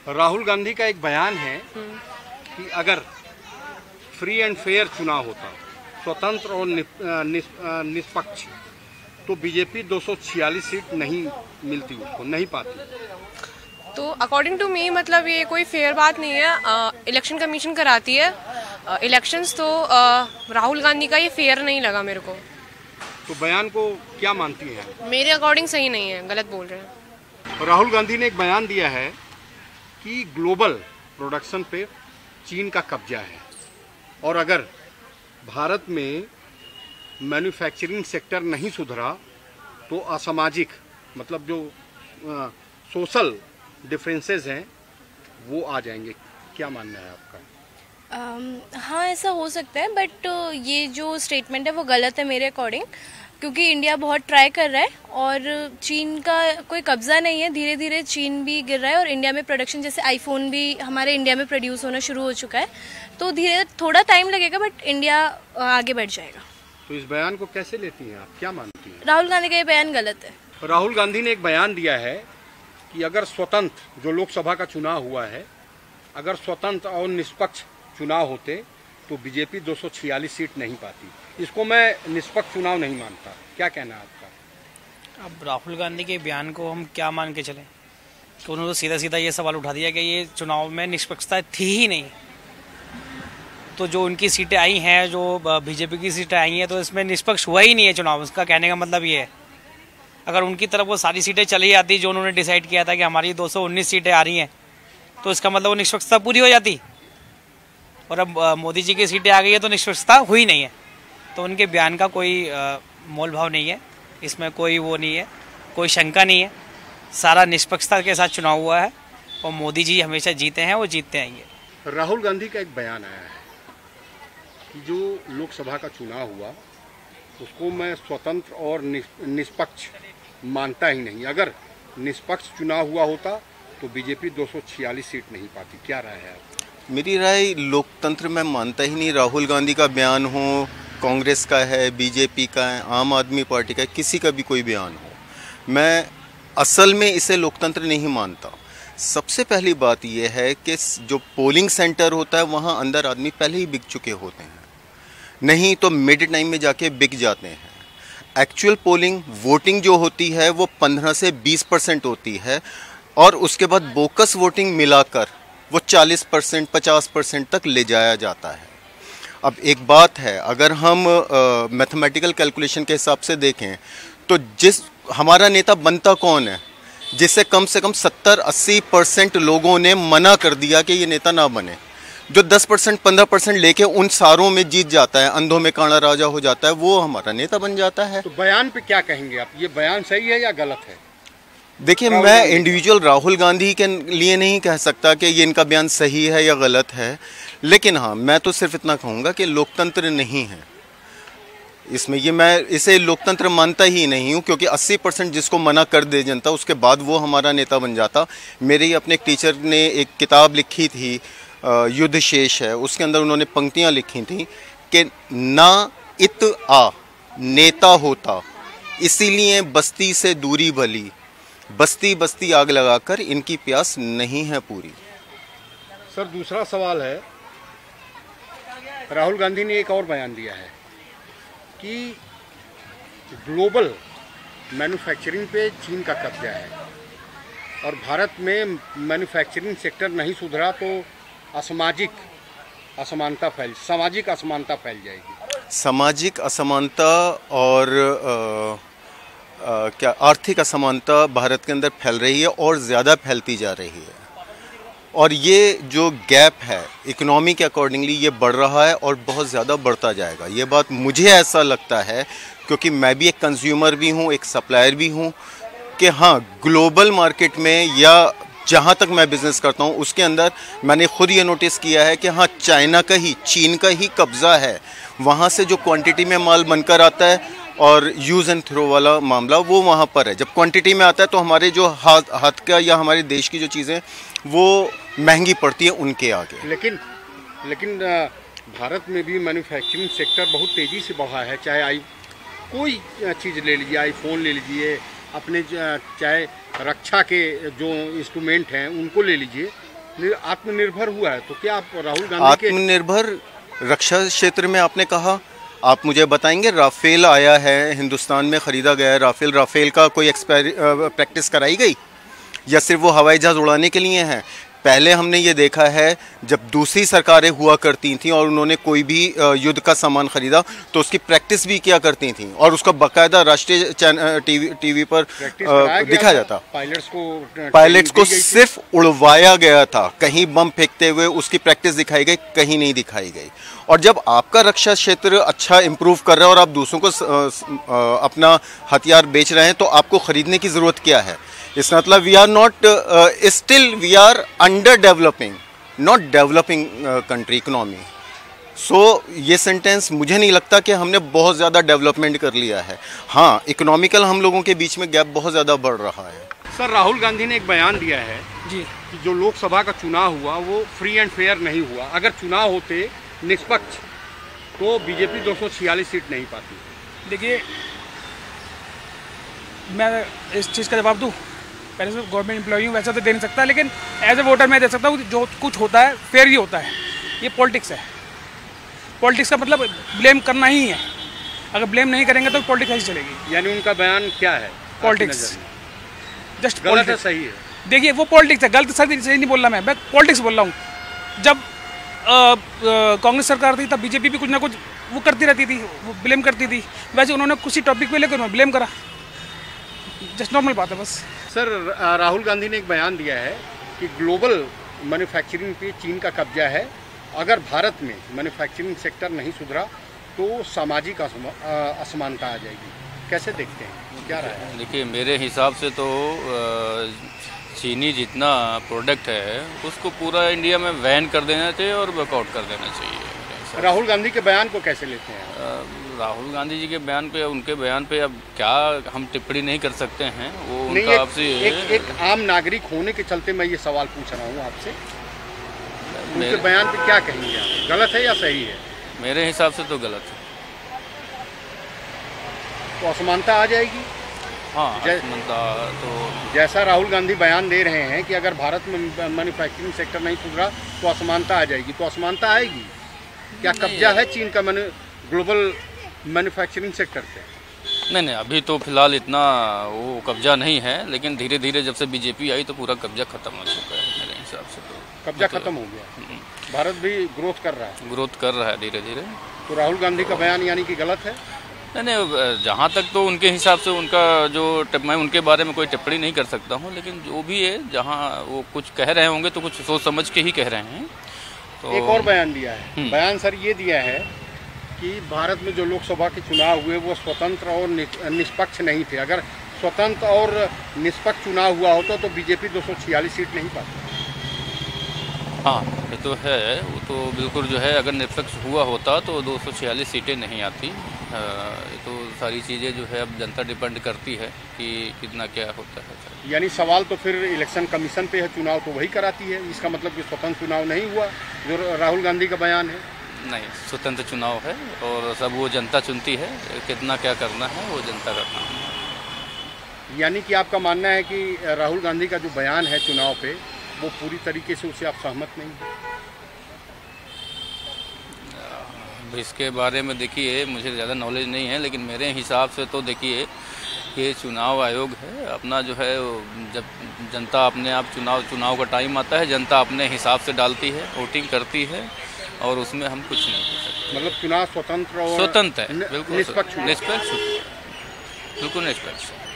राहुल गांधी का एक बयान है कि अगर फ्री एंड फेयर चुनाव होता, स्वतंत्र और निष्पक्ष, तो बीजेपी 246 सीट नहीं मिलती, उसको नहीं पाती। तो अकॉर्डिंग टू मी मतलब ये कोई फेयर बात नहीं है। इलेक्शन कमीशन कराती है इलेक्शंस, तो राहुल गांधी का ये फेयर नहीं लगा मेरे को। तो बयान को क्या मानती हैं? मेरे अकॉर्डिंग सही नहीं है, गलत बोल रहे हैं। राहुल गांधी ने एक बयान दिया है कि ग्लोबल प्रोडक्शन पे चीन का कब्जा है, और अगर भारत में मैन्युफैक्चरिंग सेक्टर नहीं सुधरा तो असामाजिक, मतलब जो सोशल डिफरेंसेस हैं वो आ जाएंगे। क्या मानना है आपका? हाँ, ऐसा हो सकता है, बट ये जो स्टेटमेंट है वो गलत है मेरे अकॉर्डिंग, क्योंकि इंडिया बहुत ट्राई कर रहा है और चीन का कोई कब्जा नहीं है। धीरे धीरे चीन भी गिर रहा है और इंडिया में प्रोडक्शन, जैसे आईफोन भी हमारे इंडिया में प्रोड्यूस होना शुरू हो चुका है। तो धीरे थोड़ा टाइम लगेगा, बट इंडिया आगे बढ़ जाएगा। तो इस बयान को कैसे लेती हैं आप, क्या मानती हैं? राहुल गांधी का ये बयान गलत है। राहुल गांधी ने एक बयान दिया है कि अगर स्वतंत्र, जो लोकसभा का चुनाव हुआ है, अगर स्वतंत्र और निष्पक्ष चुनाव होते तो बीजेपी 246 सीट नहीं पाती। इसको मैं निष्पक्ष चुनाव नहीं मानता। क्या कहना है आपका? अब राहुल गांधी के बयान को हम क्या मान के चलें कि उन्होंने तो सीधा सीधा ये सवाल उठा दिया कि ये चुनाव में निष्पक्षता थी ही नहीं। तो जो उनकी सीटें आई हैं, जो बीजेपी की सीटें आई हैं, तो इसमें निष्पक्ष हुआ ही नहीं है चुनाव। उसका कहने का मतलब ये है, अगर उनकी तरफ वो सारी सीटें चली जाती जो उन्होंने डिसाइड किया था कि हमारी 219 सीटें आ रही हैं, तो इसका मतलब वो निष्पक्षता पूरी हो जाती। और अब मोदी जी की सीटें आ गई है तो निष्पक्षता हुई नहीं है। तो उनके बयान का कोई मोल भाव नहीं है, इसमें कोई वो नहीं है, कोई शंका नहीं है। सारा निष्पक्षता के साथ चुनाव हुआ है और मोदी जी हमेशा जीते हैं, वो जीतते आएंगे। राहुल गांधी का एक बयान आया है कि जो लोकसभा का चुनाव हुआ उसको मैं स्वतंत्र और निष्पक्ष मानता ही नहीं। अगर निष्पक्ष चुनाव हुआ होता तो बीजेपी 246 सीट नहीं पाती। क्या राय है आपकी? मेरी राय, लोकतंत्र में मानता ही नहीं। राहुल गांधी का बयान हो, कांग्रेस का है, बीजेपी का है, आम आदमी पार्टी का है, किसी का भी कोई बयान हो, मैं असल में इसे लोकतंत्र नहीं मानता। सबसे पहली बात यह है कि जो पोलिंग सेंटर होता है वहाँ अंदर आदमी पहले ही बिक चुके होते हैं, नहीं तो मिड टाइम में जाके बिक जाते हैं। एक्चुअल पोलिंग, वोटिंग जो होती है वो 15 से 20% होती है, और उसके बाद बोकस वोटिंग मिलाकर वो 40% 50% तक ले जाया जाता है। अब एक बात है, अगर हम मैथमेटिकल कैलकुलेशन के हिसाब से देखें तो जिस हमारा नेता बनता कौन है, जिसे कम से कम 70-80% लोगों ने मना कर दिया कि ये नेता ना बने, जो 10% 15% लेके उन सारों में जीत जाता है, अंधों में कांड़ा राजा हो जाता है, वो हमारा नेता बन जाता है। तो बयान पे क्या कहेंगे आप? ये बयान सही है या गलत है? देखिए, मैं इंडिविजुअल राहुल गांधी के लिए नहीं कह सकता कि ये इनका बयान सही है या गलत है, लेकिन हाँ, मैं तो सिर्फ इतना कहूँगा कि लोकतंत्र नहीं है इसमें। ये मैं इसे लोकतंत्र मानता ही नहीं हूँ, क्योंकि 80% जिसको मना कर दे जनता, उसके बाद वो हमारा नेता बन जाता। मेरे ही अपने एक टीचर ने एक किताब लिखी थी, युद्ध शेष है, उसके अंदर उन्होंने पंक्तियाँ लिखी थी कि ना इत आ नेता होता, इसीलिए बस्ती से दूरी भली, बस्ती बस्ती आग लगाकर इनकी प्यास नहीं है पूरी। सर, दूसरा सवाल है, राहुल गांधी ने एक और बयान दिया है कि ग्लोबल मैन्युफैक्चरिंग पे चीन का कब्जा है और भारत में मैन्युफैक्चरिंग सेक्टर नहीं सुधरा तो सामाजिक असमानता फैल जाएगी। सामाजिक असमानता और क्या आर्थिक असमानता भारत के अंदर फैल रही है और ज़्यादा फैलती जा रही है, और ये जो गैप है इकोनॉमी के अकॉर्डिंगली ये बढ़ रहा है और बहुत ज़्यादा बढ़ता जाएगा। ये बात मुझे ऐसा लगता है, क्योंकि मैं भी एक कंज्यूमर भी हूँ, एक सप्लायर भी हूँ, कि हाँ, ग्लोबल मार्केट में या जहाँ तक मैं बिज़नेस करता हूँ उसके अंदर मैंने खुद ये नोटिस किया है कि हाँ, चाइना का ही, चीन का ही कब्ज़ा है। वहाँ से जो क्वांटिटी में माल बनकर आता है और यूज़ एंड थ्रो वाला मामला वो वहाँ पर है। जब क्वांटिटी में आता है तो हमारे जो हाथ का या हमारे देश की जो चीज़ें वो महंगी पड़ती है उनके आगे। लेकिन भारत में भी मैन्युफैक्चरिंग सेक्टर बहुत तेज़ी से बढ़ा है। चाहे कोई चीज़ ले लीजिए, आईफोन ले लीजिए, अपने चाहे रक्षा के जो इंस्ट्रूमेंट हैं उनको ले लीजिए, आत्मनिर्भर हुआ है, तो क्या आप राहुल गांधी के आत्मनिर्भर रक्षा क्षेत्र में आपने कहा, आप मुझे बताएंगे राफेल आया है हिंदुस्तान में, ख़रीदा गया है राफेल का कोई प्रैक्टिस कराई गई या सिर्फ वो हवाई जहाज़ उड़ाने के लिए हैं? पहले हमने ये देखा है जब दूसरी सरकारें हुआ करती थीं और उन्होंने कोई भी युद्ध का सामान ख़रीदा तो उसकी प्रैक्टिस भी किया करती थीं और उसका बाकायदा राष्ट्रीय टीवी पर दिखाया जाता। पायलट्स को सिर्फ उड़वाया गया था, कहीं बम फेंकते हुए उसकी प्रैक्टिस दिखाई गई, कहीं नहीं दिखाई गई। और जब आपका रक्षा क्षेत्र अच्छा इम्प्रूव कर रहा है और आप दूसरों को अपना हथियार बेच रहे हैं तो आपको ख़रीदने की ज़रूरत क्या है? इस मतलब we are not still we are under developing, not developing country economy. So ये सेंटेंस मुझे नहीं लगता कि हमने बहुत ज़्यादा डेवलपमेंट कर लिया है। हाँ, इकोनॉमिकल हम लोगों के बीच में गैप बहुत ज़्यादा बढ़ रहा है। सर, राहुल गांधी ने एक बयान दिया है जी कि जो लोकसभा का चुनाव हुआ वो फ्री एंड फेयर नहीं हुआ। अगर चुनाव होते निष्पक्ष तो बीजेपी 246 सीट नहीं पाती। देखिए, मैं इस चीज़ का जवाब दूँ, पहले से गवर्नमेंट एम्प्लॉई हूँ, वैसा तो दे नहीं सकता, लेकिन एज ए वोटर मैं दे सकता हूँ जो कुछ होता है फेयर ही होता है। ये पॉलिटिक्स है, पॉलिटिक्स का मतलब ब्लेम करना ही है। अगर ब्लेम नहीं करेंगे तो पॉलिटिक्स ऐसी चलेगी। यानी उनका बयान क्या है? पॉलिटिक्स, जस्ट गलत है, सही है? देखिए, वो पॉलिटिक्स है, गलत सही नहीं बोल रहा मैं पॉलिटिक्स बोल रहा हूँ। जब कांग्रेस सरकार थी तब बीजेपी भी कुछ ना कुछ वो करती रहती थी, वो ब्लेम करती थी। वैसे उन्होंने किसी टॉपिक पे लेकर ब्लेम करा, जस्ट नॉर्मल बात है बस। सर, राहुल गांधी ने एक बयान दिया है कि ग्लोबल मैन्युफैक्चरिंग पे चीन का कब्जा है। अगर भारत में मैन्युफैक्चरिंग सेक्टर नहीं सुधरा तो सामाजिक असमानता आ जाएगी। कैसे देखते हैं, क्या राय है? देखिए, मेरे हिसाब से तो चीनी जितना प्रोडक्ट है उसको पूरा इंडिया में बैन कर देना चाहिए और वर्कआउट कर देना चाहिए। राहुल गांधी के बयान को कैसे लेते हैं? राहुल गांधी जी के बयान पे, उनके बयान पे अब क्या हम टिप्पणी नहीं कर सकते हैं, वो नहीं, उनका आपसे एक आम नागरिक होने के चलते मैं ये सवाल पूछ रहा हूँ आपसे, उनके बयान पे क्या कहेंगे आप? गलत है या सही है? मेरे हिसाब से तो गलत है। तो असमानता आ जाएगी। हाँ, असमानता तो जैसा राहुल गांधी बयान दे रहे हैं कि अगर भारत में मैन्युफैक्चरिंग सेक्टर नहीं सुधरा तो असमानता आ जाएगी, तो असमानता आएगी। क्या कब्जा है चीन का ग्लोबल मैन्युफैक्चरिंग सेक्टर पे? नहीं, अभी तो फिलहाल इतना वो कब्जा नहीं है, लेकिन धीरे धीरे जब से बीजेपी आई तो पूरा कब्जा खत्म हो चुका है मेरे हिसाब से। तो कब्जा खत्म हो गया, भारत भी ग्रोथ कर रहा है। ग्रोथ कर रहा है धीरे धीरे। तो राहुल गांधी का बयान यानी कि गलत है? नहीं, जहाँ तक तो उनके हिसाब से उनका जो मैं उनके बारे में कोई टिप्पणी नहीं कर सकता हूँ, लेकिन जो भी है जहाँ वो कुछ कह रहे होंगे तो कुछ सोच समझ के ही कह रहे हैं। तो एक और बयान दिया है, बयान सर ये दिया है कि भारत में जो लोकसभा के चुनाव हुए वो स्वतंत्र और निष्पक्ष नहीं थे। अगर स्वतंत्र और निष्पक्ष चुनाव हुआ होता तो बीजेपी 246 सीट नहीं पाती। हाँ, ये तो है, वो तो बिल्कुल जो है, अगर निष्पक्ष हुआ होता तो 246 सीटें नहीं आती। ये तो सारी चीज़ें जो है अब जनता डिपेंड करती है कि कितना क्या होता है। यानी सवाल तो फिर इलेक्शन कमीशन पे है, चुनाव तो वही कराती है। इसका मतलब कि स्वतंत्र चुनाव नहीं हुआ, जो राहुल गांधी का बयान है। नहीं, स्वतंत्र चुनाव है और सब वो जनता चुनती है, कितना क्या करना है वो जनता का काम है। यानी कि आपका मानना है कि राहुल गांधी का जो बयान है चुनाव पे वो पूरी तरीके से उससे आप सहमत नहीं हैं? इसके बारे में देखिए, मुझे ज़्यादा नॉलेज नहीं है, लेकिन मेरे हिसाब से तो देखिए ये चुनाव आयोग है अपना जो है, जब जनता अपने आप चुनाव का टाइम आता है, जनता अपने हिसाब से डालती है, वोटिंग करती है और उसमें हम कुछ नहीं कर सकते। मतलब चुनाव स्वतंत्र है, बिल्कुल निष्पक्ष, बिल्कुल निष्पक्ष।